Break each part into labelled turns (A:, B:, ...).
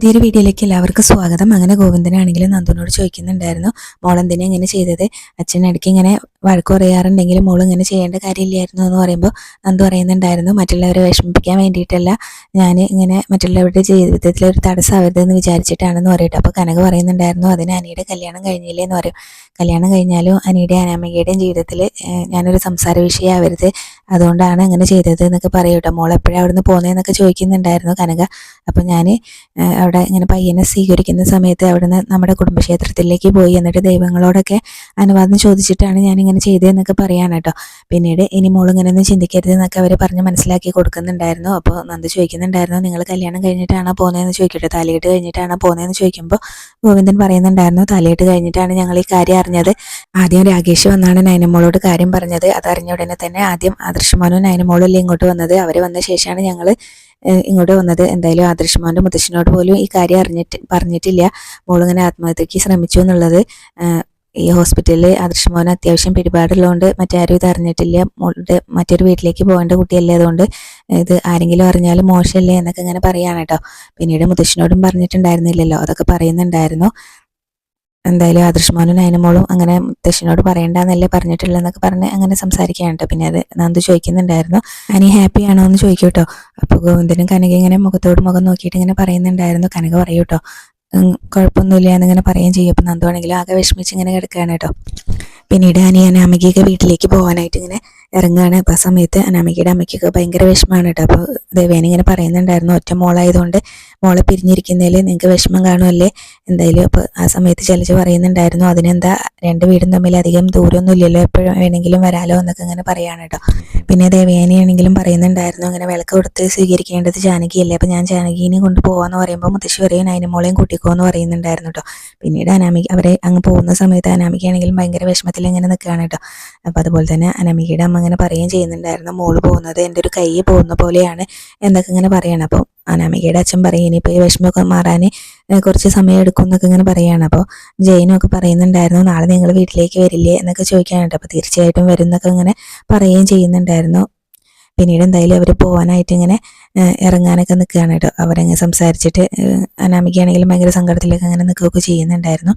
A: പുതിയൊരു വീഡിയോയിലേക്ക് എല്ലാവർക്കും സ്വാഗതം. അങ്ങനെ ഗോവിന്ദനാണെങ്കിലും നന്ദുനോട് ചോദിക്കുന്നുണ്ടായിരുന്നു, മോളെന്തിനാ ഇങ്ങനെ ചെയ്തത്? അച്ഛൻ ഇടയ്ക്ക് ഇങ്ങനെ വഴക്ക് പറയാറുണ്ടെങ്കിലും മോൾ ഇങ്ങനെ ചെയ്യേണ്ട കാര്യമില്ലായിരുന്നു എന്ന് പറയുമ്പോൾ നന്ദു പറയുന്നുണ്ടായിരുന്നു, മറ്റുള്ളവരെ വിഷമിപ്പിക്കാൻ വേണ്ടിയിട്ടല്ല, ഞാൻ ഇങ്ങനെ മറ്റുള്ളവരുടെ ജീവിതത്തിൽ ഒരു തടസ്സമാവരുതെന്ന് വിചാരിച്ചിട്ടാണെന്ന് പറയട്ടെ. അപ്പോൾ കനക പറയുന്നുണ്ടായിരുന്നു, അതിന് അനിയുടെ കല്യാണം കഴിഞ്ഞില്ലേ എന്ന് പറയും. കല്യാണം കഴിഞ്ഞാലും അനിയുടെ അനാമികയുടെയും ജീവിതത്തിൽ ഞാനൊരു സംസാര വിഷയമാവരുത്, അതുകൊണ്ടാണ് അങ്ങനെ ചെയ്തത് എന്നൊക്കെ പറയൂട്ടോ. മോൾ എപ്പോഴാണ് അവിടുന്ന് പോകുന്നതെന്നൊക്കെ ചോദിക്കുന്നുണ്ടായിരുന്നു കനക. അപ്പം ഞാൻ അവിടെ ഇങ്ങനെ പയ്യനെ സ്വീകരിക്കുന്ന സമയത്ത് അവിടുന്ന് നമ്മുടെ കുടുംബക്ഷേത്രത്തിലേക്ക് പോയി, എന്നിട്ട് ദൈവങ്ങളോടൊക്കെ അനുവാദം ചോദിച്ചിട്ടാണ് ഞാനിങ്ങനെ ചെയ്തതെന്നൊക്കെ പറയാൻ കേട്ടോ. പിന്നീട് ഇനി മോളിങ്ങനെയൊന്നും ചിന്തിക്കരുത് എന്നൊക്കെ അവർ പറഞ്ഞ് മനസ്സിലാക്കി കൊടുക്കുന്നുണ്ടായിരുന്നു. അപ്പോൾ നന്ദു ചോദിക്കുന്നുണ്ടായിരുന്നു, നിങ്ങൾ കല്യാണം കഴിഞ്ഞിട്ടാണോ പോകുന്നതെന്ന് ചോദിക്കട്ടെ, താലികെട്ട് കഴിഞ്ഞിട്ടാണോ പോകുന്നതെന്ന് ചോദിക്കുമ്പോൾ ഗോവിന്ദൻ പറയുന്നുണ്ടായിരുന്നു, താലികെട്ട് കഴിഞ്ഞിട്ടാണ് ഞങ്ങൾ ഈ കാര്യം അറിഞ്ഞത്. ആദ്യം രാകേഷ് വന്നാണ് നയനമോളോട് കാര്യം പറഞ്ഞത്. അതറിഞ്ഞ ഉടനെ തന്നെ ആദ്യം ആദർശമോനും നയനമോളും അല്ലേ ഇങ്ങോട്ട് വന്നത്. അവർ വന്ന ശേഷമാണ് ഞങ്ങൾ ഇങ്ങോട്ട് വന്നത്. എന്തായാലും ആദർശമോൻ്റെ മുത്തശ്ശനോട് പോലും ഈ കാര്യം പറഞ്ഞിട്ടില്ല, മോളിങ്ങനെ ആത്മഹത്യക്ക് ശ്രമിച്ചു എന്നുള്ളത്. ഈ ഹോസ്പിറ്റലിൽ ആദർശമോന് അത്യാവശ്യം പിടിപാടുള്ളതുകൊണ്ട് മറ്റാരും ഇത് അറിഞ്ഞിട്ടില്ല. മോളുടെ മറ്റൊരു വീട്ടിലേക്ക് പോകേണ്ട കുട്ടിയല്ലേ, അതുകൊണ്ട് ഇത് ആരെങ്കിലും അറിഞ്ഞാലും മോശമല്ലേ എന്നൊക്കെ ഇങ്ങനെ പറയാണ് കേട്ടോ. പിന്നീട് മുത്തശ്ശനോടും പറഞ്ഞിട്ടുണ്ടായിരുന്നില്ലല്ലോ, അതൊക്കെ പറയുന്നുണ്ടായിരുന്നു. എന്തായാലും ആദർശമോനും നയനമോളും അങ്ങനെ മുത്തശ്ശനോട് പറയണ്ടെന്നല്ലേ പറഞ്ഞിട്ടുള്ളതെന്നൊക്കെ പറഞ്ഞ് അങ്ങനെ സംസാരിക്കുകയാണ് കേട്ടോ. പിന്നെ അത് നന്ദു ചോദിക്കുന്നുണ്ടായിരുന്നു, അനി ഹാപ്പി ആണോ എന്ന് ചോദിക്കും കേട്ടോ. അപ്പോൾ ഗോവിന്ദനും കനക ഇങ്ങനെ മുഖത്തോട് മുഖം നോക്കിയിട്ട് ഇങ്ങനെ പറയുന്നുണ്ടായിരുന്നു. കനക പറയൂ കേട്ടോ, കുഴപ്പമൊന്നുമില്ല എന്നിങ്ങനെ പറയുകയും ചെയ്യും. അപ്പം നന്ദു ആണെങ്കിലും ആകെ വിഷമിച്ച് ഇങ്ങനെ കിടക്കുകയാണ് കേട്ടോ. പിന്നീട് അനാമികയൊക്കെ വീട്ടിലേക്ക് പോകാനായിട്ട് ഇങ്ങനെ ഇറങ്ങുകയാണ്. അപ്പോൾ ആ സമയത്ത് അനാമികയുടെ അമ്മയ്ക്കൊക്കെ ഭയങ്കര വിഷമമാണ് കേട്ടോ. അപ്പോൾ ദേവേനി ഇങ്ങനെ പറയുന്നുണ്ടായിരുന്നു, ഒറ്റ മോളായതുകൊണ്ട് മോളെ പിരിഞ്ഞിരിക്കുന്നതിൽ നിങ്ങൾക്ക് വിഷമം കാണുമല്ലേ. എന്തായാലും അപ്പോൾ ആ സമയത്ത് ചലിച്ച് പറയുന്നുണ്ടായിരുന്നു, അതിനെന്താ, രണ്ട് വീടും തമ്മിൽ അധികം ദൂരമൊന്നും ഇല്ലല്ലോ, എപ്പോഴും വേണമെങ്കിലും വരാലോ എന്നൊക്കെ ഇങ്ങനെ പറയുകയാണ് കേട്ടോ. പിന്നെ ദേവേനിയാണെങ്കിലും പറയുന്നുണ്ടായിരുന്നു, അങ്ങനെ വിളക്ക് കൊടുത്ത് സ്വീകരിക്കേണ്ടത് ജാനകിയല്ലേ, അപ്പോൾ ഞാൻ ജാനകീനെ കൊണ്ട് പോകാമെന്ന് പറയുമ്പോൾ മുത്തശ്ശി പറയും നയനമോളെയും കൂട്ടിക്കോ എന്ന് പറയുന്നുണ്ടായിരുന്നു കേട്ടോ. പിന്നീട് അനാമിക അവരെ അങ്ങ് പോകുന്ന സമയത്ത് അനാമികയാണെങ്കിലും ഭയങ്കര വിഷമത്തിൽ ഇങ്ങനെ നിൽക്കുകയാണ് കേട്ടോ. അപ്പോൾ അതുപോലെ തന്നെ അനാമികയുടെ അമ്മ ഇങ്ങനെ പറയുകയും ചെയ്യുന്നുണ്ടായിരുന്നു, മോള് പോകുന്നത് എൻ്റെ ഒരു കൈ പോകുന്ന പോലെയാണ് എന്നൊക്കെ ഇങ്ങനെ പറയണം. അപ്പോൾ അനാമികയുടെ അച്ഛൻ പറയും, ഇനിയിപ്പോൾ ഈ വിഷമമൊക്കെ മാറാൻ കുറച്ച് സമയം എടുക്കും എന്നൊക്കെ ഇങ്ങനെ പറയുകയാണ്. അപ്പോൾ ജയിനൊക്കെ പറയുന്നുണ്ടായിരുന്നു, നാളെ നിങ്ങൾ വീട്ടിലേക്ക് വരില്ലേ എന്നൊക്കെ ചോദിക്കാനുണ്ട്. അപ്പോൾ തീർച്ചയായിട്ടും വരും എന്നൊക്കെ ഇങ്ങനെ പറയുകയും ചെയ്യുന്നുണ്ടായിരുന്നു. പിന്നീട് എന്തായാലും അവർ പോകാനായിട്ട് ഇങ്ങനെ ഇറങ്ങാനൊക്കെ നിൽക്കുകയാണ് കേട്ടോ. അവരങ്ങനെ സംസാരിച്ചിട്ട് അനാമികയാണെങ്കിലും ഭയങ്കര സങ്കടത്തിലൊക്കെ അങ്ങനെ നിൽക്കുകയൊക്കെ ചെയ്യുന്നുണ്ടായിരുന്നു.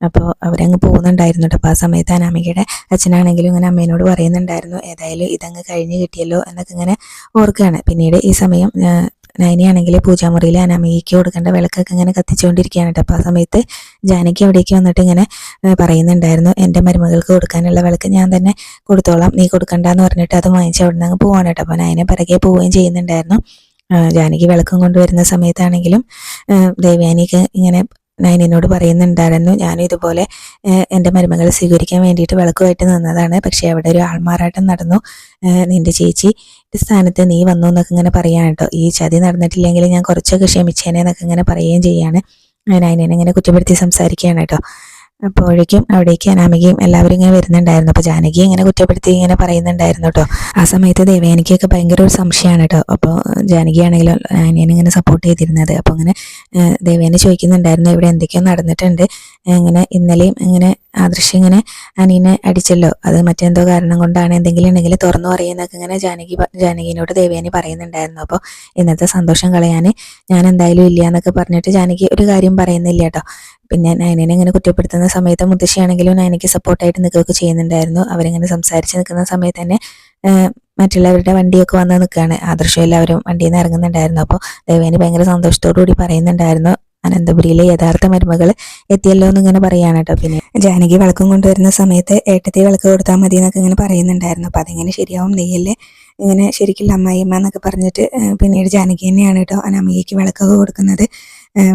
A: അപ്പോൾ അവരങ്ങ് പോകുന്നുണ്ടായിരുന്നു കേട്ടോ. അപ്പോൾ ആ സമയത്ത് അനാമികയുടെ അച്ഛനാണെങ്കിലും ഇങ്ങനെ അമ്മേനോട് പറയുന്നുണ്ടായിരുന്നു, ഏതായാലും ഇതങ്ങ് കഴിഞ്ഞ് കിട്ടിയല്ലോ എന്നൊക്കെ ഇങ്ങനെ ഓർക്കുകയാണ്. പിന്നീട് ഈ സമയം നയനിയാണെങ്കിൽ പൂജാമുറിയിൽ അനാമികയ്ക്ക് കൊടുക്കേണ്ട വിളക്കൊക്കെ ഇങ്ങനെ കത്തിച്ചുകൊണ്ടിരിക്കുകയാണ് കേട്ടോ. അപ്പോൾ ആ സമയത്ത് ജാനകി അവിടേക്ക് വന്നിട്ട് ഇങ്ങനെ പറയുന്നുണ്ടായിരുന്നു, എൻ്റെ മരുമകൾക്ക് കൊടുക്കാനുള്ള വിളക്ക് ഞാൻ തന്നെ കൊടുത്തോളാം, നീ കൊടുക്കണ്ടെന്ന് പറഞ്ഞിട്ട് അത് വാങ്ങിച്ച് അവിടെ നിന്ന് അങ്ങ് പോവാണ് കേട്ടോ. അപ്പോൾ നയനെ പിറകെ പോവുകയും ചെയ്യുന്നുണ്ടായിരുന്നു. ജാനകി വിളക്കും കൊണ്ടുവരുന്ന സമയത്താണെങ്കിലും ദേവയാനിക്ക് ഇങ്ങനെ നയനോട് പറയുന്നുണ്ടായിരുന്നു, ഞാനും ഇതുപോലെ എൻ്റെ മരുമകളെ സ്വീകരിക്കാൻ വേണ്ടിയിട്ട് വിളക്കുമായിട്ട് നിന്നതാണ്, പക്ഷേ അവിടെ ഒരു ആൾമാറാട്ടം നടന്നു, നിൻ്റെ ചേച്ചി സ്ഥാനത്ത് നീ വന്നു എന്നൊക്കെ ഇങ്ങനെ പറയാൻ കേട്ടോ. ഈ ചതി നടന്നിട്ടില്ലെങ്കിൽ ഞാൻ കുറച്ചൊക്കെ ക്ഷമിച്ചേനെ എന്നൊക്കെ ഇങ്ങനെ പറയുകയും ചെയ്യാണ്. നയനെ ഇങ്ങനെ കുറ്റപ്പെടുത്തി സംസാരിക്കുകയാണ് കേട്ടോ. അപ്പോഴേക്കും അവിടേക്ക് അനാമികയും എല്ലാവരും ഇങ്ങനെ വരുന്നുണ്ടായിരുന്നു. അപ്പോൾ ജാനകി ഇങ്ങനെ കുറ്റപ്പെടുത്തി ഇങ്ങനെ പറയുന്നുണ്ടായിരുന്നു കേട്ടോ. ആ സമയത്ത് ദേവയാനിക്കൊക്കെ ഭയങ്കര ഒരു സംശയമാണ് കേട്ടോ. അപ്പോൾ ജാനകി ആണെങ്കിലും അനിയനെ ഇങ്ങനെ സപ്പോർട്ട് ചെയ്തിരുന്നത്. അപ്പോൾ ഇങ്ങനെ ദേവയാനി ചോദിക്കുന്നുണ്ടായിരുന്നു, ഇവിടെ എന്തൊക്കെയോ നടന്നിട്ടുണ്ട്, ഇങ്ങനെ ഇന്നലെയും ഇങ്ങനെ ആദർശം ഇങ്ങനെ അനിയനെ അടിച്ചല്ലോ, അത് മറ്റെന്തോ കാരണം കൊണ്ടാണ്, എന്തെങ്കിലും ഉണ്ടെങ്കിൽ തുറന്നു പറയുന്നതൊക്കെ ഇങ്ങനെ ജാനകിനോട് ദേവയാനി പറയുന്നുണ്ടായിരുന്നു. അപ്പോൾ ഇന്നത്തെ സന്തോഷം കളയാൻ ഞാൻ എന്തായാലും ഇല്ല എന്നൊക്കെ പറഞ്ഞിട്ട് ജാനകി ഒരു കാര്യം പറയുന്നില്ല കേട്ടോ. പിന്നെ നയനെ ഇങ്ങനെ കുറ്റപ്പെടുത്തുന്ന സമയത്ത് മുത്തശ്ശിയാണെങ്കിലും നയനയ്ക്ക് സപ്പോർട്ടായിട്ട് നിൽക്കുകയൊക്കെ ചെയ്യുന്നുണ്ടായിരുന്നു. അവരിങ്ങനെ സംസാരിച്ച് നിൽക്കുന്ന സമയത്ത് തന്നെ മറ്റുള്ളവരുടെ വണ്ടിയൊക്കെ വന്ന് നിൽക്കുകയാണ്. ആദർശം എല്ലാവരും വണ്ടിയിൽ നിന്ന് ഇറങ്ങുന്നുണ്ടായിരുന്നു. അപ്പോൾ ദേവേനി ഭയങ്കര സന്തോഷത്തോടു കൂടി പറയുന്നുണ്ടായിരുന്നു, അനന്തപുരിയിലെ യഥാർത്ഥ മരുമകൾ എത്തിയല്ലോ എന്നിങ്ങനെ പറയാണ് കേട്ടോ. പിന്നെ ജാനകി വിളക്കും കൊണ്ടുവരുന്ന സമയത്ത് ഏട്ടത്തി വിളക്ക് കൊടുത്താൽ മതി എന്നൊക്കെ ഇങ്ങനെ പറയുന്നുണ്ടായിരുന്നു. അപ്പോൾ അതെങ്ങനെ ശരിയാവും, നെയ്യല്ലേ ഇങ്ങനെ ശരിക്കുള്ള അമ്മായിയമ്മ എന്നൊക്കെ പറഞ്ഞിട്ട് പിന്നീട് ജാനകി തന്നെയാണ് കേട്ടോ അനാമികയ്ക്ക് വിളക്കൊക്കെ കൊടുക്കുന്നത്.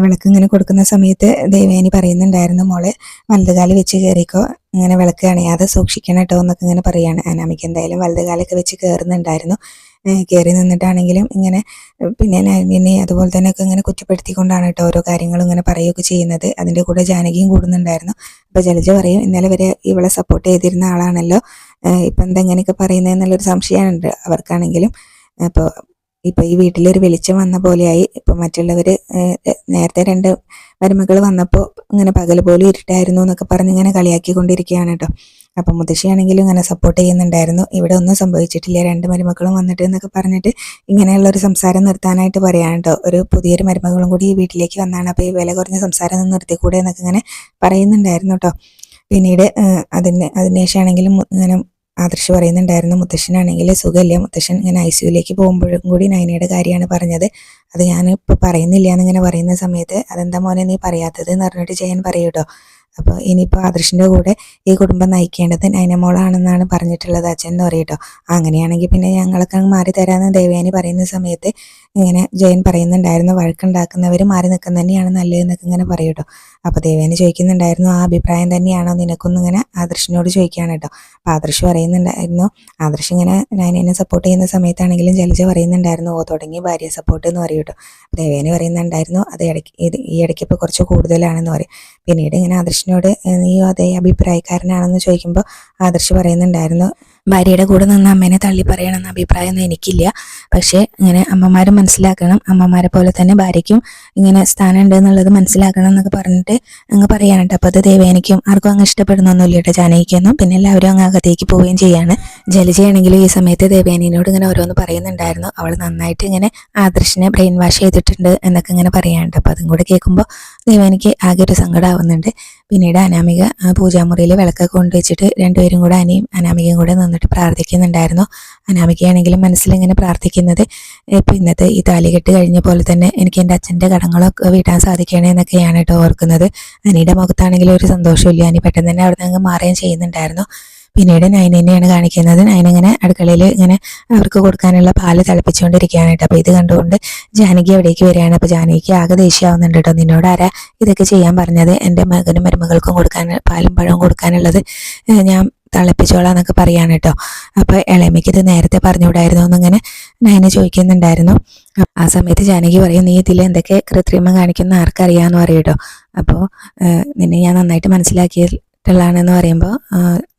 A: വിളക്ക് ഇങ്ങനെ കൊടുക്കുന്ന സമയത്ത് ദേവയാനി പറയുന്നുണ്ടായിരുന്നു, മോളെ വലതുകാല് വെച്ച് കയറിക്കോ, ഇങ്ങനെ വിളക്ക് അണയാതെ സൂക്ഷിക്കണം കേട്ടോ എന്നൊക്കെ ഇങ്ങനെ പറയാണ്. അനാമിക എന്തായാലും വലതുകാലൊക്കെ വെച്ച് കയറുന്നുണ്ടായിരുന്നു. കയറി നിന്നിട്ടാണെങ്കിലും ഇങ്ങനെ പിന്നെ നയനെ അതുപോലെ തന്നെ ഒക്കെ ഇങ്ങനെ കുറ്റപ്പെടുത്തിക്കൊണ്ടാണ് കേട്ടോ ഓരോ കാര്യങ്ങളും ഇങ്ങനെ പറയുകയൊക്കെ ചെയ്യുന്നത്. അതിൻ്റെ കൂടെ ജാനകിയും കൂടുന്നുണ്ടായിരുന്നു. അപ്പോൾ ജലജ പറയും, ഇന്നലെ വരെ ഇവളെ സപ്പോർട്ട് ചെയ്തിരുന്ന ആളാണല്ലോ, ഇപ്പം എന്താ ഇങ്ങനെയൊക്കെ പറയുന്നത് എന്നുള്ളൊരു സംശയമുണ്ട് അവർക്കാണെങ്കിലും. അപ്പോൾ ഇപ്പൊ ഈ വീട്ടിലൊരു വെളിച്ചം വന്ന പോലെയായി. ഇപ്പൊ മറ്റുള്ളവര് നേരത്തെ 2 മരുമകൾ വന്നപ്പോൾ ഇങ്ങനെ പകൽ പോലും ഇരുട്ടായിരുന്നു എന്നൊക്കെ പറഞ്ഞ് ഇങ്ങനെ കളിയാക്കിക്കൊണ്ടിരിക്കുകയാണ് കേട്ടോ. അപ്പൊ മുത്തശ്ശിയാണെങ്കിലും ഇങ്ങനെ സപ്പോർട്ട് ചെയ്യുന്നുണ്ടായിരുന്നു. ഇവിടെ ഒന്നും സംഭവിച്ചിട്ടില്ല, 2 മരുമക്കളും വന്നിട്ട് എന്നൊക്കെ പറഞ്ഞിട്ട് ഇങ്ങനെയുള്ള ഒരു സംസാരം നിർത്താനായിട്ട് പറയാൻ കേട്ടോ. ഒരു പുതിയൊരു മരുമകളും കൂടി ഈ വീട്ടിലേക്ക് വന്നാണ്, അപ്പൊ ഈ വില കുറഞ്ഞ സംസാരം ഒന്ന് നിർത്തിക്കൂടെ എന്നൊക്കെ ഇങ്ങനെ പറയുന്നുണ്ടായിരുന്നു കേട്ടോ. പിന്നീട് അതിനുശേഷമാണെങ്കിലും ഇങ്ങനെ ആദർശ് പറയുന്നുണ്ടായിരുന്നു, മുത്തശ്ശനാണെങ്കിൽ സുഖമില്ല, മുത്തശ്ശൻ ഇങ്ങനെ ICUലേക്ക് പോകുമ്പോഴും കൂടി നയനയുടെ കാര്യമാണ് പറഞ്ഞത്. അത് ഞാനിപ്പോൾ പറയുന്നില്ല എന്നിങ്ങനെ പറയുന്ന സമയത്ത് അതെന്താ മോനെ നീ പറയാത്തത് എന്ന് പറഞ്ഞിട്ട് ജയൻ പറയൂട്ടോ. അപ്പോൾ ഇനിയിപ്പോൾ ആദർശിൻ്റെ കൂടെ ഈ കുടുംബം നയിക്കേണ്ടത് നയനമോളാണെന്നാണ് പറഞ്ഞിട്ടുള്ളത് അച്ഛൻ എന്ന് പറയട്ടോ. അങ്ങനെയാണെങ്കിൽ പിന്നെ ഞങ്ങളൊക്കെ അങ്ങ് മാറി തരാമെന്ന് ദേവയാനി പറയുന്ന സമയത്ത് ഇങ്ങനെ ജയൻ പറയുന്നുണ്ടായിരുന്നു, വഴക്കുണ്ടാക്കുന്നവർ മാറി നിൽക്കുന്ന തന്നെയാണ് നല്ലതെന്നൊക്കെ ഇങ്ങനെ പറയൂട്ടോ. അപ്പോൾ ദേവയാനി ചോദിക്കുന്നുണ്ടായിരുന്നു, ആ അഭിപ്രായം തന്നെയാണോ നിനക്കൊന്നിങ്ങനെ ആദർശിനോട് ചോദിക്കുകയാണ് കേട്ടോ. അപ്പോൾ ആദർശ് പറയുന്നുണ്ടായിരുന്നു, ആദർശ് ഇങ്ങനെ നയനെ സപ്പോർട്ട് ചെയ്യുന്ന സമയത്താണെങ്കിലും ജലജ പറയുന്നുണ്ടായിരുന്നു, ഓ തുടങ്ങി ഭാര്യ സപ്പോർട്ട് എന്ന് പറയൂട്ടോ. ദേവയാനി പറയുന്നുണ്ടായിരുന്നു, അത് ഈ ഇടയ്ക്ക് ഇപ്പോൾ കുറച്ച് കൂടുതലാണെന്ന് പറയും. പിന്നീട് ഇങ്ങനെ ആദർശിനോട് നീയോ അതേ അഭിപ്രായക്കാരനാണെന്ന് ചോദിക്കുമ്പോൾ ആദർശ് പറയുന്നുണ്ടായിരുന്നു, ഭാര്യയുടെ കൂടെ നിന്ന് അമ്മേനെ തള്ളി പറയണമെന്ന അഭിപ്രായമൊന്നും എനിക്കില്ല, പക്ഷേ ഇങ്ങനെ അമ്മമാർ മനസ്സിലാക്കണം, അമ്മമാരെ പോലെ തന്നെ ഭാര്യയ്ക്കും ഇങ്ങനെ സ്ഥാനം ഉണ്ട് എന്നുള്ളത് മനസ്സിലാക്കണം എന്നൊക്കെ പറഞ്ഞിട്ട് അങ്ങ് പറയാനുണ്ട്. അപ്പോൾ അത് ദേവയാനിക്കും ആർക്കും അങ്ങ് ഇഷ്ടപ്പെടുന്നൊന്നുമില്ല കേട്ടോ, ജാനകിക്കൊന്നും. പിന്നെ എല്ലാവരും അങ്ങ് അകത്തേക്ക് പോവുകയും ചെയ്യാണ്. ജലജയാണെങ്കിലും ഈ സമയത്ത് ദേവയാനിയോട് ഇങ്ങനെ ഓരോന്ന് പറയുന്നുണ്ടായിരുന്നു, അവൾ നന്നായിട്ട് ഇങ്ങനെ ആദർശിനെ ബ്രെയിൻ വാഷ് ചെയ്തിട്ടുണ്ട് എന്നൊക്കെ ഇങ്ങനെ പറയാനുണ്ട്. അപ്പോൾ അതും കൂടെ കേൾക്കുമ്പോൾ ദേവയാനിക്ക് ആകെ ഒരു സങ്കടമാവുന്നുണ്ട്. പിന്നീട് അനാമിക പൂജാമുറിയിൽ വിളക്കൊക്കെ കൊണ്ടുവച്ചിട്ട് രണ്ടുപേരും കൂടെ അനിയും അനാമികയും കൂടെ നിന്നിട്ട് പ്രാർത്ഥിക്കുന്നുണ്ടായിരുന്നു. അനാമികയാണെങ്കിലും മനസ്സിലിങ്ങനെ പ്രാർത്ഥിക്കുന്നത്, ഇപ്പം ഇന്നത്തെ ഈ താലികെട്ട് കഴിഞ്ഞ പോലെ തന്നെ എനിക്ക് എൻ്റെ അച്ഛൻ്റെ കടങ്ങളൊക്കെ വീട്ടാൻ സാധിക്കണേ എന്നൊക്കെയാണ് കേട്ടോ ഓർക്കുന്നത്. അനിയുടെ മുഖത്താണെങ്കിലും ഒരു സന്തോഷമില്ല. അനി പെട്ടെന്ന് തന്നെ അവിടെ നിന്ന് മാറുകയും ചെയ്യുന്നുണ്ടായിരുന്നു. പിന്നീട് നയനെയാണ് കാണിക്കുന്നത്. നയനിങ്ങനെ അടുക്കളയിൽ ഇങ്ങനെ അവർക്ക് കൊടുക്കാനുള്ള പാല് തിളപ്പിച്ചുകൊണ്ടിരിക്കുകയാണ് കേട്ടോ. അപ്പോൾ ഇത് കണ്ടുകൊണ്ട് ജാനകി അവിടേക്ക് വരികയാണ്. അപ്പോൾ ജാനകിക്ക് ആകെ ദേഷ്യമാവുന്നുണ്ട് കേട്ടോ, നിന്നോട് ആരാ ഇതൊക്കെ ചെയ്യാൻ പറഞ്ഞത്, എൻ്റെ മകനും മരുമകൾക്കും പാലും പഴവും കൊടുക്കാനുള്ളത് ഞാൻ തിളപ്പിച്ചോളാം എന്നൊക്കെ പറയാണ് കേട്ടോ. അപ്പോൾ ഇളയമ്മയ്ക്ക് ഇത് നേരത്തെ പറഞ്ഞുകൂടായിരുന്നു എന്നിങ്ങനെ നയന ചോദിക്കുന്നുണ്ടായിരുന്നു. ആ സമയത്ത് ജാനകി പറയും, നീ ഇതിൽ എന്തൊക്കെ കൃത്രിമം കാണിക്കുന്ന ആർക്കറിയാമെന്ന് പറയും കേട്ടോ. അപ്പോൾ നിന്നെ ഞാൻ നന്നായിട്ട് മനസ്സിലാക്കിയിട്ടുള്ളതാണെന്ന് പറയുമ്പോൾ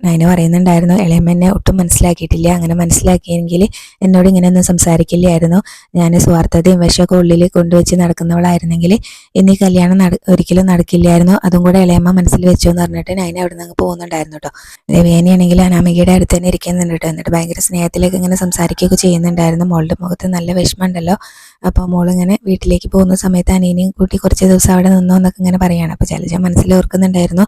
A: നയന പറയുന്നുണ്ടായിരുന്നു, ഇളയമ്മ എന്നെ ഒട്ടും മനസ്സിലാക്കിയിട്ടില്ല, അങ്ങനെ മനസ്സിലാക്കിയെങ്കിൽ എന്നോട് ഇങ്ങനെയൊന്നും സംസാരിക്കില്ലായിരുന്നു, ഞാൻ സ്വാർത്ഥതയും വിഷമൊക്കെ ഉള്ളിൽ കൊണ്ടുവച്ച് നടക്കുന്നവളായിരുന്നെങ്കിൽ ഇനി കല്യാണം ഒരിക്കലും നടക്കില്ലായിരുന്നു, അതും കൂടെ ഇളയമ്മ മനസ്സിൽ വെച്ചു എന്ന് പറഞ്ഞിട്ട് നയന അവിടെ നിന്ന് പോകുന്നുണ്ടായിരുന്നു കേട്ടോ. ദേവയാനിയാണെങ്കിൽ അനാമികയുടെ അടുത്ത് തന്നെ ഇരിക്കുന്നുണ്ട് കേട്ടോ. എന്നിട്ട് ഭയങ്കര സ്നേഹത്തിലേക്ക് ഇങ്ങനെ സംസാരിക്കുകയൊക്കെ ചെയ്യുന്നുണ്ടായിരുന്നു. മോളുടെ മുഖത്ത് നല്ല വിഷമമുണ്ടല്ലോ. അപ്പോൾ മോളിങ്ങനെ വീട്ടിലേക്ക് പോകുന്ന സമയത്ത് അനിയനെയും കൂട്ടി കുറച്ച് ദിവസം അവിടെ നിന്നോ എന്നൊക്കെ ഇങ്ങനെ പറയുകയാണ്. അപ്പോൾ ജലജ മനസ്സിൽ ഓർക്കുന്നുണ്ടായിരുന്നു,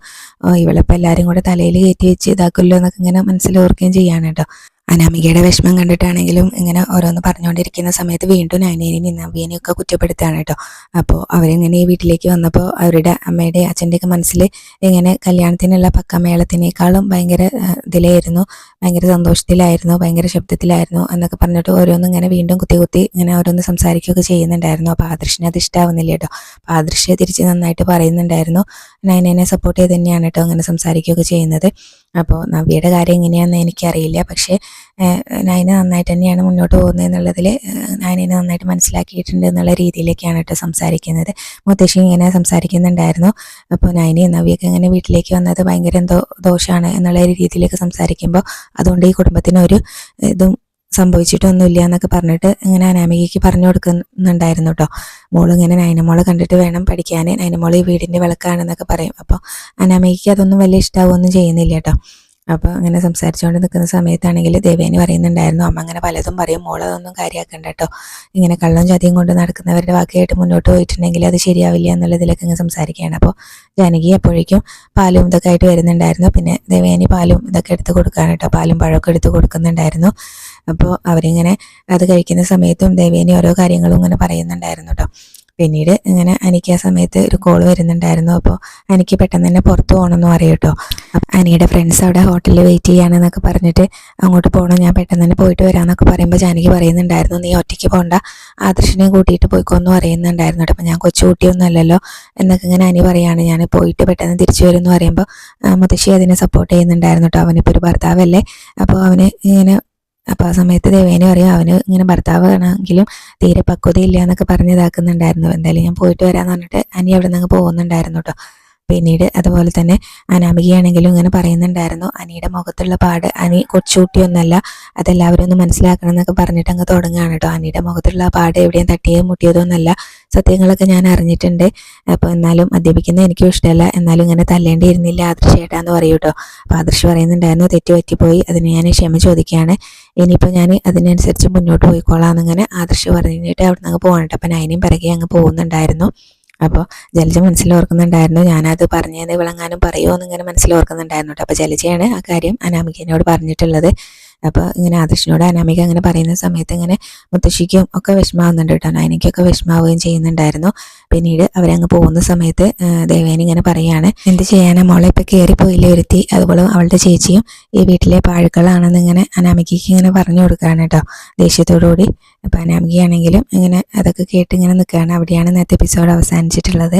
A: ഇവളിപ്പോൾ എല്ലാവരും കൂടെ തലയിൽ കയറ്റി വെച്ച് ഇതാക്കുമല്ലോ എന്നൊക്കെ ഇങ്ങനെ മനസ്സിൽ ഓർക്കുകയും ചെയ്യാണ് കേട്ടോ. അനാമികയുടെ വിഷമം കണ്ടിട്ടാണെങ്കിലും ഇങ്ങനെ ഓരോന്ന് പറഞ്ഞുകൊണ്ടിരിക്കുന്ന സമയത്ത് വീണ്ടും നയനേനെയും നവ്യേനെയും ഒക്കെ കുറ്റപ്പെടുത്തുകയാണ് കേട്ടോ. അപ്പോൾ അവരിങ്ങനെ ഈ വീട്ടിലേക്ക് വന്നപ്പോൾ അവരുടെ അമ്മയുടെ അച്ഛൻ്റെയൊക്കെ മനസ്സിൽ ഇങ്ങനെ കല്യാണത്തിനുള്ള പക്കമേളത്തിനേക്കാളും ഭയങ്കര ഇതിലായിരുന്നു, ഭയങ്കര സന്തോഷത്തിലായിരുന്നു, ഭയങ്കര ശബ്ദത്തിലായിരുന്നു എന്നൊക്കെ പറഞ്ഞിട്ട് ഓരോന്നും ഇങ്ങനെ വീണ്ടും കുത്തി ഇങ്ങനെ ഓരോന്ന് സംസാരിക്കുകയൊക്കെ ചെയ്യുന്നുണ്ടായിരുന്നു. അപ്പോൾ ആദർശിനെ അത് ഇഷ്ടാവുന്നില്ല കേട്ടോ. അപ്പോൾ ആദർശ് തിരിച്ച് നന്നായിട്ട് പറയുന്നുണ്ടായിരുന്നു, നയനേനെ സപ്പോർട്ട് ചെയ്ത് തന്നെയാണ് കേട്ടോ അങ്ങനെ സംസാരിക്കുകയൊക്കെ ചെയ്യുന്നത്. അപ്പോൾ നവ്യയുടെ കാര്യം എങ്ങനെയാണെന്ന് എനിക്കറിയില്ല, പക്ഷേ നയന നന്നായിട്ട് തന്നെയാണ് മുന്നോട്ട് പോകുന്നത് എന്നുള്ളതിൽ നയനെ നന്നായിട്ട് മനസ്സിലാക്കിയിട്ടുണ്ട് എന്നുള്ള രീതിയിലേക്കാണ് കേട്ടോ സംസാരിക്കുന്നത്. മുത്തശ്ശി ഇങ്ങനെ സംസാരിക്കുന്നുണ്ടായിരുന്നു. അപ്പോൾ നയനയും നവ്യൊക്കെ ഇങ്ങനെ വീട്ടിലേക്ക് വന്നത് ഭയങ്കര എന്തോ ദോഷമാണ് എന്നുള്ള രീതിയിലേക്ക് സംസാരിക്കുമ്പോൾ അതുകൊണ്ട് ഈ കുടുംബത്തിന് ഒരു ഇതും സംഭവിച്ചിട്ടൊന്നുമില്ല എന്നൊക്കെ പറഞ്ഞിട്ട് ഇങ്ങനെ അനാമികയ്ക്ക് പറഞ്ഞു കൊടുക്കുന്നുണ്ടായിരുന്നു കേട്ടോ. മോളിങ്ങനെ നയനമോളെ കണ്ടിട്ട് വേണം പഠിക്കാൻ, നയനമോള് ഈ വീടിൻ്റെ വിളക്കാണെന്നൊക്കെ പറയും. അപ്പോൾ അനാമികയ്ക്ക് അതൊന്നും വലിയ ഇഷ്ടാവുകയൊന്നും ചെയ്യുന്നില്ല കേട്ടോ. അപ്പോൾ അങ്ങനെ സംസാരിച്ചുകൊണ്ട് നിൽക്കുന്ന സമയത്താണെങ്കിൽ ദേവേനി പറയുന്നുണ്ടായിരുന്നു, അമ്മ അങ്ങനെ പലതും പറയും, മോളതൊന്നും കാര്യമാക്കണ്ട കേട്ടോ, ഇങ്ങനെ കള്ളം ചതിയും കൊണ്ട് നടക്കുന്നവരുടെ വാക്കായിട്ട് മുന്നോട്ട് പോയിട്ടുണ്ടെങ്കിൽ അത് ശരിയാവില്ല എന്നുള്ളതിലൊക്കെ ഇങ്ങനെ സംസാരിക്കുകയാണ്. അപ്പോൾ ജാനകി എപ്പോഴേക്കും പാലും ഇതൊക്കെ ആയിട്ട് വരുന്നുണ്ടായിരുന്നു. പിന്നെ ദേവേനി പാലും ഇതൊക്കെ എടുത്ത് കൊടുക്കാൻ കേട്ടോ, പാലും പഴമൊക്കെ എടുത്ത് കൊടുക്കുന്നുണ്ടായിരുന്നു. അപ്പോൾ അവരിങ്ങനെ അത് കഴിക്കുന്ന സമയത്തും ദേവേനി ഓരോ കാര്യങ്ങളും ഇങ്ങനെ പറയുന്നുണ്ടായിരുന്നു കേട്ടോ. പിന്നീട് ഇങ്ങനെ എനിക്ക് ആ സമയത്ത് ഒരു കോൾ വരുന്നുണ്ടായിരുന്നു. അപ്പോൾ എനിക്ക് പെട്ടെന്ന് തന്നെ പുറത്ത് പോകണമെന്ന് പറയും കേട്ടോ. അപ്പം അനിയുടെ ഫ്രണ്ട്സ് അവിടെ ഹോട്ടലിൽ വെയിറ്റ് ചെയ്യാനെന്നൊക്കെ പറഞ്ഞിട്ട് അങ്ങോട്ട് പോകണം, ഞാൻ പെട്ടെന്ന് തന്നെ പോയിട്ട് വരാമെന്നൊക്കെ പറയുമ്പോൾ ജാനകി പറയുന്നുണ്ടായിരുന്നു, നീ ഒറ്റയ്ക്ക് പോകണ്ട, ആദർശിനെയും കൂട്ടിയിട്ട് പോയിക്കോന്ന് പറയുന്നുണ്ടായിരുന്നു കേട്ടോ. അപ്പം ഞാൻ കൊച്ചുകുട്ടിയൊന്നും അല്ലല്ലോ എന്നൊക്കെ ഇങ്ങനെ അനി പറയാണ്, ഞാൻ പോയിട്ട് പെട്ടെന്ന് തിരിച്ചു വരുമെന്ന് പറയുമ്പോൾ മുത്തശ്ശി അതിനെ സപ്പോർട്ട് ചെയ്യുന്നുണ്ടായിരുന്നു കേട്ടോ. അവനിപ്പോൾ ഒരു ഭർത്താവല്ലേ, അപ്പോൾ അവന് ഇങ്ങനെ അപ്പോൾ ആ സമയത്ത് ദേവേനി പറയും, അവന് ഇങ്ങനെ ഭർത്താവാണെങ്കിലും തീരെ പക്വതയില്ല എന്നൊക്കെ പറഞ്ഞ് ഇതാക്കുന്നുണ്ടായിരുന്നു. എന്തായാലും ഞാൻ പോയിട്ട് വരാമെന്ന് പറഞ്ഞിട്ട് അനി അവിടെ നിന്ന് പോകുന്നുണ്ടായിരുന്നു കേട്ടോ. പിന്നീട് അതുപോലെ തന്നെ അനാമികയാണെങ്കിലും ഇങ്ങനെ പറയുന്നുണ്ടായിരുന്നു, അനിയുടെ മുഖത്തുള്ള പാട് അനി കൊച്ചുകുട്ടിയൊന്നല്ല, അതെല്ലാവരും ഒന്ന് മനസ്സിലാക്കണം എന്നൊക്കെ പറഞ്ഞിട്ട് അങ്ങ് തുടങ്ങുകയാണ് കേട്ടോ. അനിയുടെ മുഖത്തുള്ള പാട് എവിടെയും തട്ടിയോ മുട്ടിയതോ എന്നല്ല, സത്യങ്ങളൊക്കെ ഞാൻ അറിഞ്ഞിട്ടുണ്ട്. അപ്പോൾ എന്നാലും മദ്യപിക്കുന്നത് എനിക്കും ഇഷ്ടമല്ല, എന്നാലും ഇങ്ങനെ തല്ലേണ്ടിയിരുന്നില്ല ആദർശേട്ടാന്ന് പറയൂ കേട്ടോ. അപ്പോൾ ആദർശ് പറയുന്നുണ്ടായിരുന്നു, തെറ്റ് പറ്റിപ്പോയി, അതിന് ഞാൻ ക്ഷമ ചോദിക്കുകയാണ്, ഇനിയിപ്പോൾ ഞാൻ അതിനനുസരിച്ച് മുന്നോട്ട് പോയിക്കോളാം എന്നിങ്ങനെ ആദർശ് പറഞ്ഞിട്ട് അവിടെ നിന്ന് അങ്ങ് പോകണം കേട്ടോ. അപ്പം നയനയും പിറകെ അങ്ങ് പോകുന്നുണ്ടായിരുന്നു. അപ്പോൾ ജലജ മനസ്സിലോർക്കുന്നുണ്ടായിരുന്നു, ഞാനത് പറഞ്ഞത് വിളങ്ങാനും പറയുമോ എന്നിങ്ങനെ മനസ്സിലോർക്കുന്നുണ്ടായിരുന്നു കേട്ടോ. അപ്പോൾ ജലജയാണ് ആ കാര്യം അനാമികനോട് പറഞ്ഞിട്ടുള്ളത്. അപ്പോൾ ഇങ്ങനെ ആദർശിനോട് അനാമിക അങ്ങനെ പറയുന്ന സമയത്ത് ഇങ്ങനെ മുത്തശ്ശിക്കും ഒക്കെ വിഷമാവുന്നുണ്ട് കേട്ടോ, നയനയ്ക്കൊക്കെ വിഷമാവുകയും ചെയ്യുന്നുണ്ടായിരുന്നു. പിന്നീട് അവരങ്ങ് പോകുന്ന സമയത്ത് ദേവേനി ഇങ്ങനെ പറയാണ്, എന്ത് ചെയ്യാനാ മോളെ, ഇപ്പോൾ കയറിപ്പോയില്ലേ ഒരുത്തി, അതുപോലെ അവളുടെ ചേച്ചിയും ഈ വീട്ടിലെ പാഴുക്കളാണെന്ന് ഇങ്ങനെ അനാമികയ്ക്ക് ഇങ്ങനെ പറഞ്ഞു കൊടുക്കുകയാണ് കേട്ടോ, ദേഷ്യത്തോടുകൂടി. അപ്പോൾ അനാമികയാണെങ്കിലും ഇങ്ങനെ അതൊക്കെ കേട്ട് ഇങ്ങനെ നിൽക്കുകയാണ്. അവിടെയാണ് ഇന്നത്തെ എപ്പിസോഡ് അവസാനിച്ചിട്ടുള്ളത്.